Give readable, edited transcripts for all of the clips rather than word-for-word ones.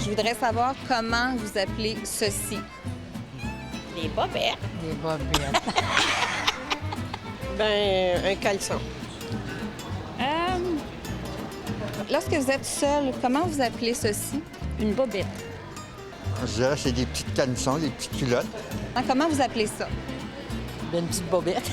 Je voudrais savoir comment vous appelez ceci. Les bobettes. Des bobettes. Ben, un caleçon. Lorsque vous êtes seul, comment vous appelez ceci? Une bobette. Je dirais que c'est des petites caleçons, des petites culottes. Comment vous appelez ça? Une petite bobette.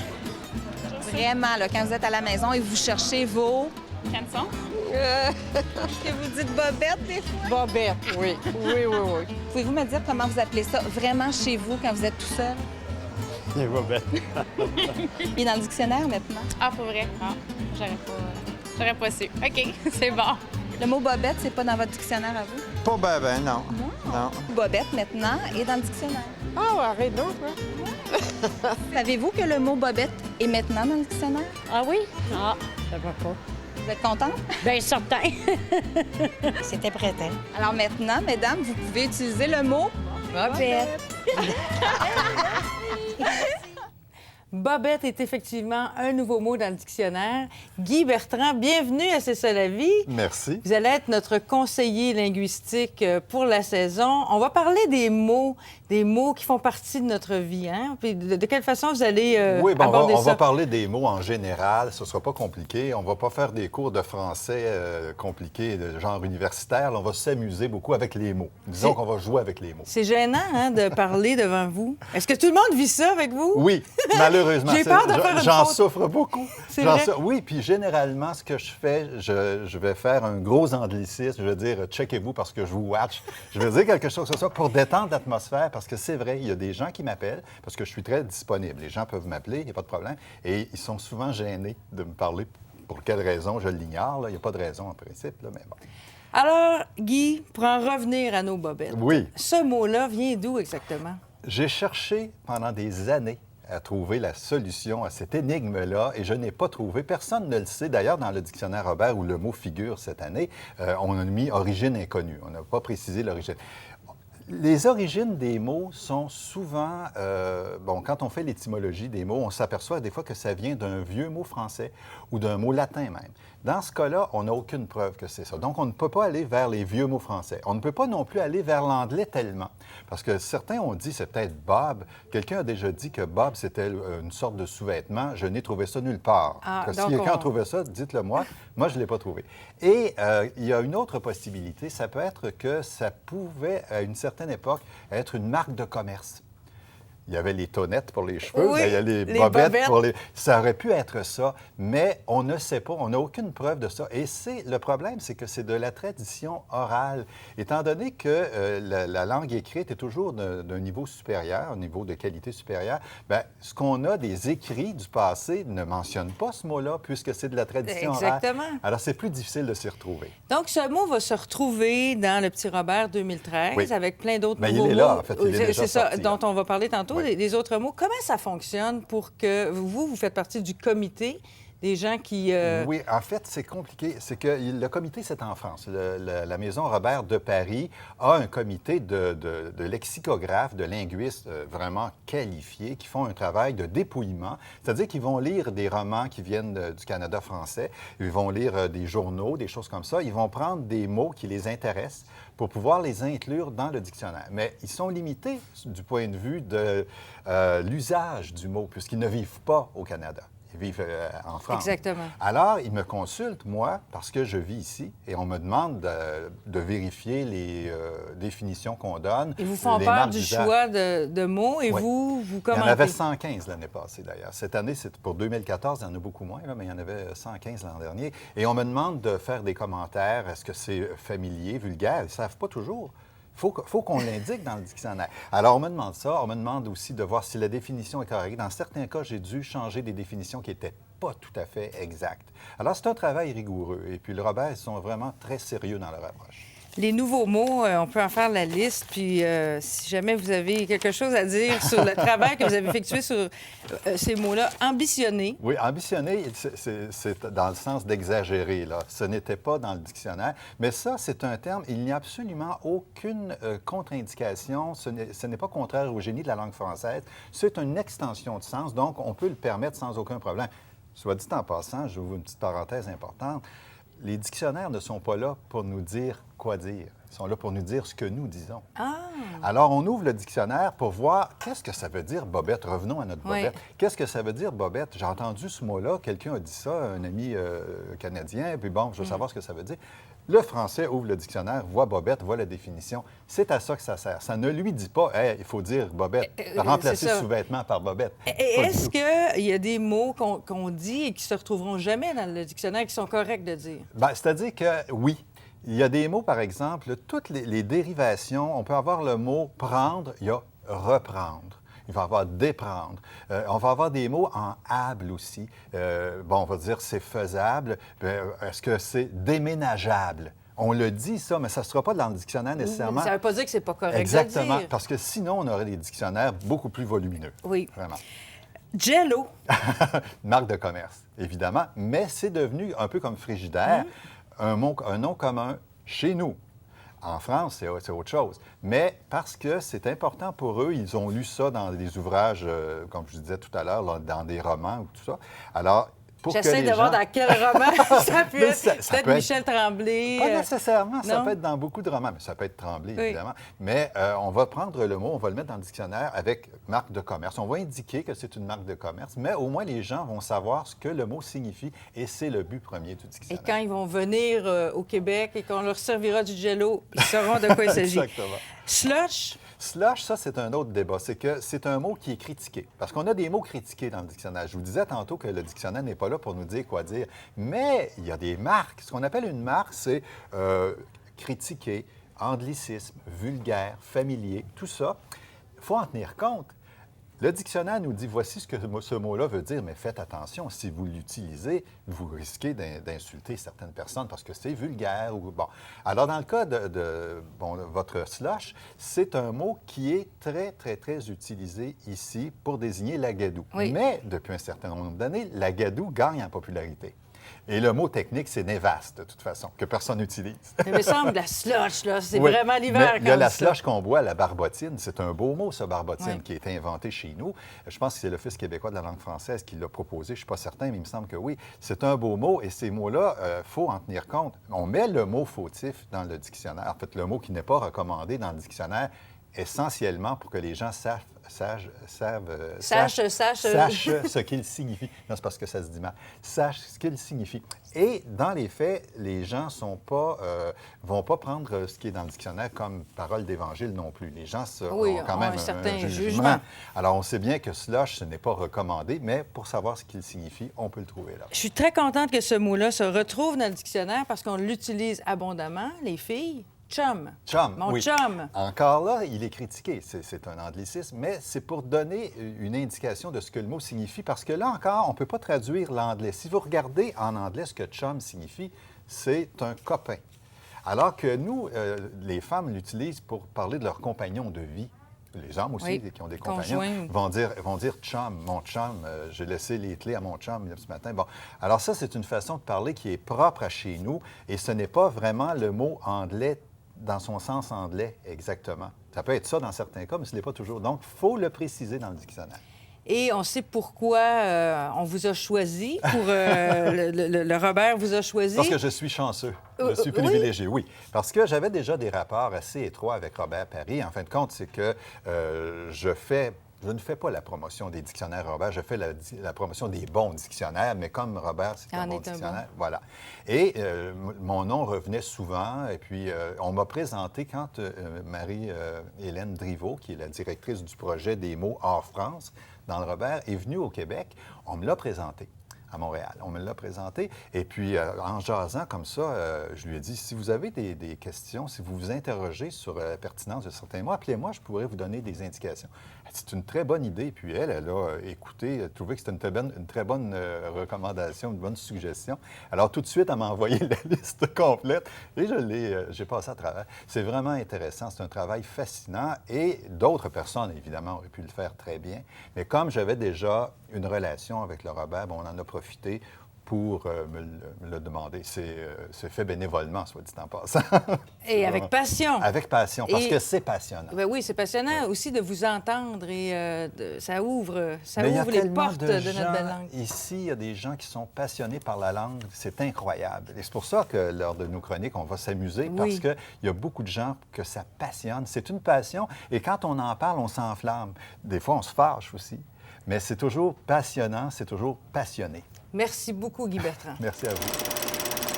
Vraiment, là, quand vous êtes à la maison et vous cherchez vos... Canson? Est-ce que vous dites bobette des fois? Bobette, oui. Oui, oui, oui. Pouvez-vous me dire comment vous appelez ça vraiment chez vous quand vous êtes tout seul? Des bobettes. Il est dans le dictionnaire maintenant. Ah, pour vrai? Ah, j'aurais pas su. OK, c'est bon. Le mot bobette, c'est pas dans votre dictionnaire à vous? Pas ben, non. Non. Bobette, maintenant, est dans le dictionnaire. Ah, arrête donc, hein? Savez-vous que le mot bobette est maintenant dans le dictionnaire? Ah oui? Ah, ça va pas. Vous êtes contente? Bien certain. C'était prêt, hein? Alors maintenant, mesdames, vous pouvez utiliser le mot bobette. Bobette est effectivement un nouveau mot dans le dictionnaire. Guy Bertrand, bienvenue à C'est ça la vie. Merci. Vous allez être notre conseiller linguistique pour la saison. On va parler des mots qui font partie de notre vie. Hein? Puis de quelle façon vous allez Oui, ben aborder on ça? va parler des mots en général. Ce ne sera pas compliqué. On ne va pas faire des cours de français compliqués de genre universitaire. Là, on va s'amuser beaucoup avec les mots. Disons qu'on va jouer avec les mots. C'est gênant hein, de parler devant vous. Est-ce que tout le monde vit ça avec vous? Oui, malheureusement. J'ai peur de faire une J'en faute. souffre beaucoup. C'est vrai? Oui, puis généralement, ce que je fais, je vais faire un gros anglicisme. Je vais dire « checkez-vous parce que je vous watch ». Je vais dire quelque chose comme ça pour détendre l'atmosphère parce que c'est vrai, il y a des gens qui m'appellent parce que je suis très disponible. Les gens peuvent m'appeler, il n'y a pas de problème. Et ils sont souvent gênés de me parler. Pour quelle raison, je l'ignore. Là. Il n'y a pas de raison en principe, là, mais bon. Alors, Guy, pour en revenir à nos bobettes, Oui. ce mot-là vient d'où exactement? J'ai cherché pendant des années à trouver la solution à cette énigme-là et je n'ai pas trouvé. Personne ne le sait. D'ailleurs, dans le dictionnaire Robert, où le mot figure cette année, on a mis « origine inconnue ». On n'a pas précisé l'origine. Les origines des mots sont souvent... quand on fait l'étymologie des mots, on s'aperçoit des fois que ça vient d'un vieux mot français ou d'un mot latin même. Dans ce cas-là, on n'a aucune preuve que c'est ça. Donc, on ne peut pas aller vers les vieux mots français. On ne peut pas non plus aller vers l'anglais tellement. Parce que certains ont dit, c'est peut-être Bob. Quelqu'un a déjà dit que Bob, c'était une sorte de sous-vêtement. Je n'ai trouvé ça nulle part. Ah, Si donc quelqu'un on- a trouvé ça, dites-le moi. Moi, je ne l'ai pas trouvé. Et il y a une autre possibilité. Ça peut être que ça pouvait, à une certaine époque, être une marque de commerce. Il y avait les tonnettes pour les cheveux, Oui, mais il y a les les bobettes bobettes. pour les... Ça aurait pu être ça, mais on ne sait pas, on n'a aucune preuve de ça. Et le problème, c'est que c'est de la tradition orale. Étant donné que la langue écrite est toujours d'un niveau supérieur, un niveau de qualité supérieure, bien, ce qu'on a des écrits du passé ne mentionne pas ce mot-là, puisque c'est de la tradition orale. Exactement. Alors, c'est plus difficile de s'y retrouver. Donc, ce mot va se retrouver dans le Petit Robert 2013 Oui. avec plein d'autres Ben, il nouveaux est là, mots. en fait, il est déjà C'est ça sorti, dont là. on va parler tantôt, Oui. des autres mots. Comment ça fonctionne pour que vous faites partie du comité des gens qui... Oui, en fait, c'est compliqué. C'est que le comité, c'est en France. La Maison Robert de Paris a un comité de lexicographes, de linguistes vraiment qualifiés qui font un travail de dépouillement. C'est-à-dire qu'ils vont lire des romans qui viennent du Canada français, ils vont lire des journaux, des choses comme ça. Ils vont prendre des mots qui les intéressent pour pouvoir les inclure dans le dictionnaire. Mais ils sont limités du point de vue de l'usage du mot, puisqu'ils ne vivent pas au Canada. Ils vivent en France. Exactement. Alors, ils me consultent, moi, parce que je vis ici, et on me demande de vérifier les définitions qu'on donne. Ils vous font les peur marques du d'usage. choix de mots et Oui. vous Il y en commentez. avait 115 l'année passée, d'ailleurs. Cette année, c'est pour 2014, il y en a beaucoup moins, là, mais il y en avait 115 l'an dernier. Et on me demande de faire des commentaires. Est-ce que c'est familier, vulgaire? Ils ne savent pas toujours. Il faut qu'on l'indique dans le dictionnaire. Alors, on me demande ça. On me demande aussi de voir si la définition est correcte. Dans certains cas, j'ai dû changer des définitions qui n'étaient pas tout à fait exactes. Alors, c'est un travail rigoureux. Et puis, le Robert, ils sont vraiment très sérieux dans leur approche. Les nouveaux mots, on peut en faire la liste. Puis, si jamais vous avez quelque chose à dire sur le travail que vous avez effectué sur ces mots-là, ambitionné. Oui, ambitionner, c'est dans le sens d'exagérer, là. Ce n'était pas dans le dictionnaire. Mais ça, c'est un terme, il n'y a absolument aucune contre-indication. Ce n'est pas contraire au génie de la langue française. C'est une extension de sens, donc on peut le permettre sans aucun problème. Soit dit en passant, j'ouvre une petite parenthèse importante. Les dictionnaires ne sont pas là pour nous dire quoi dire. Ils sont là pour nous dire ce que nous disons. Ah! Alors, on ouvre le dictionnaire pour voir qu'est-ce que ça veut dire bobette. Revenons à notre Oui. bobette. Qu'est-ce que ça veut dire bobette? J'ai entendu ce mot-là, quelqu'un a dit ça, un ami canadien, puis bon, je veux savoir ce que ça veut dire. Le Français ouvre le dictionnaire, voit bobette, voit la définition. C'est à ça que ça sert. Ça ne lui dit pas, hey, il faut dire bobette, remplacer c'est ça. sous-vêtement par bobette. Et Pas du est-ce tout. qu'il y a des mots qu'on dit et qui se retrouveront jamais dans le dictionnaire qui sont corrects de dire? Ben, c'est-à-dire que oui. Il y a des mots, par exemple, toutes les dérivations, on peut avoir le mot prendre, il y a reprendre. Il va y avoir déprendre. On va avoir des mots en able aussi. On va dire c'est faisable. Est-ce que c'est déménageable? On le dit, ça, mais ça ne sera pas dans le dictionnaire nécessairement. Ça ne veut pas dire que c'est pas correct Exactement, de dire. parce que sinon, on aurait des dictionnaires beaucoup plus volumineux. Oui. Vraiment. Jello. Marque de commerce, évidemment, mais c'est devenu un peu comme frigidaire, un nom commun chez nous. En France, c'est autre chose. Mais parce que c'est important pour eux, ils ont lu ça dans des ouvrages, comme je disais tout à l'heure, là, dans des romans ou tout ça. Alors, pour que J'essaie les de voir gens... dans quel roman ça peut Mais être. ça Peut-être peut être- Michel Tremblay. Pas nécessairement, ça non? peut être dans beaucoup de romans, mais ça peut être Tremblay, Oui. évidemment. Mais on va prendre le mot, on va le mettre dans le dictionnaire avec marque de commerce. On va indiquer que c'est une marque de commerce, mais au moins les gens vont savoir ce que le mot signifie et c'est le but premier du Et dictionnaire. quand ils vont venir au Québec et qu'on leur servira du Jello, ils sauront de quoi il s'agit. Exactement. Slush. Slush, ça, c'est un autre débat. C'est que c'est un mot qui est critiqué. Parce qu'on a des mots critiqués dans le dictionnaire. Je vous disais tantôt que le dictionnaire n'est pas là pour nous dire quoi dire. Mais il y a des marques. Ce qu'on appelle une marque, c'est critiqué, anglicisme, vulgaire, familier, tout ça. Il faut en tenir compte. Le dictionnaire nous dit voici ce que ce mot-là veut dire, mais faites attention. Si vous l'utilisez, vous risquez d'insulter certaines personnes parce que c'est vulgaire. Bon. Alors, dans le cas de votre slush, c'est un mot qui est très, très, très utilisé ici pour désigner l'agadou. Oui. Mais depuis un certain nombre d'années, l'agadou gagne en popularité. Et le mot technique, c'est névaste, de toute façon, que personne n'utilise. Il me semble la slush, là, c'est Oui, vraiment l'hiver mais il y a quand la ça. slush qu'on boit, la barbotine. C'est un beau mot, ça, barbotine, Oui. qui a été inventé chez nous. Je pense que c'est l'Office québécois de la langue française qui l'a proposé. Je ne suis pas certain, mais il me semble que oui. C'est un beau mot et ces mots-là, il faut en tenir compte. On met le mot fautif dans le dictionnaire. En fait, le mot qui n'est pas recommandé dans le dictionnaire, essentiellement pour que les gens sachent ce qu'il signifie. Non, c'est parce que ça se dit mal. Sachent ce qu'il signifie. Et dans les faits, les gens vont pas prendre ce qui est dans le dictionnaire comme parole d'évangile non plus. Les gens Oui, ont quand ont même un certain jugement. jugement. Alors, on sait bien que slush, ce n'est pas recommandé, mais pour savoir ce qu'il signifie, on peut le trouver là. Je suis très contente que ce mot-là se retrouve dans le dictionnaire parce qu'on l'utilise abondamment, les filles. Chum. Chum, Mon oui. chum. Encore là, il est critiqué. C'est un anglicisme, mais c'est pour donner une indication de ce que le mot signifie, parce que là encore, on ne peut pas traduire l'anglais. Si vous regardez en anglais ce que chum signifie, c'est un copain. Alors que nous, les femmes l'utilisent pour parler de leur compagnon de vie. Les hommes aussi, Oui, qui ont des compagnons, conjoint. vont dire chum, mon chum, j'ai laissé les clés à mon chum ce matin. Bon, alors ça, c'est une façon de parler qui est propre à chez nous, et ce n'est pas vraiment le mot anglais dans son sens anglais, exactement. Ça peut être ça dans certains cas, mais ce n'est pas toujours. Donc, il faut le préciser dans le dictionnaire. Et on sait pourquoi on vous a choisi, le Robert vous a choisi. Parce que je suis chanceux. Je suis privilégié, oui. Parce que j'avais déjà des rapports assez étroits avec Robert Paris. En fin de compte, c'est que je ne fais pas la promotion des dictionnaires Robert, je fais la promotion des bons dictionnaires, mais comme Robert, c'est un bon dictionnaire, voilà. Et mon nom revenait souvent, et puis on m'a présenté quand Marie-Hélène Driveau, qui est la directrice du projet des mots hors France, dans le Robert, est venue au Québec, on me l'a présenté. À Montréal. On me l'a présenté. Et puis, en jasant comme ça, je lui ai dit, si vous avez des questions, si vous vous interrogez sur la pertinence de certains mots, appelez-moi, je pourrais vous donner des indications. C'est une très bonne idée. Puis elle a écouté, elle a trouvé que c'était une très bonne recommandation, une bonne suggestion. Alors, tout de suite, elle m'a envoyé la liste complète et j'ai passé à travers. C'est vraiment intéressant. C'est un travail fascinant et d'autres personnes, évidemment, auraient pu le faire très bien. Mais comme j'avais déjà une relation avec le Robert, on en a profité pour me le demander. C'est fait bénévolement, soit dit en passant. Et avec passion. Avec passion, parce Et- que c'est passionnant. Ben oui, c'est passionnant aussi de vous entendre et ça ouvre Mais il y a les tellement portes de gens notre belle langue. Ici, il y a des gens qui sont passionnés par la langue. C'est incroyable. Et c'est pour ça que lors de nos chroniques, on va s'amuser Oui. parce qu'il y a beaucoup de gens que ça passionne. C'est une passion. Et quand on en parle, on s'enflamme. Des fois, on se fâche aussi. Mais c'est toujours passionnant, c'est toujours passionné. Merci beaucoup, Guy Bertrand. Merci à vous.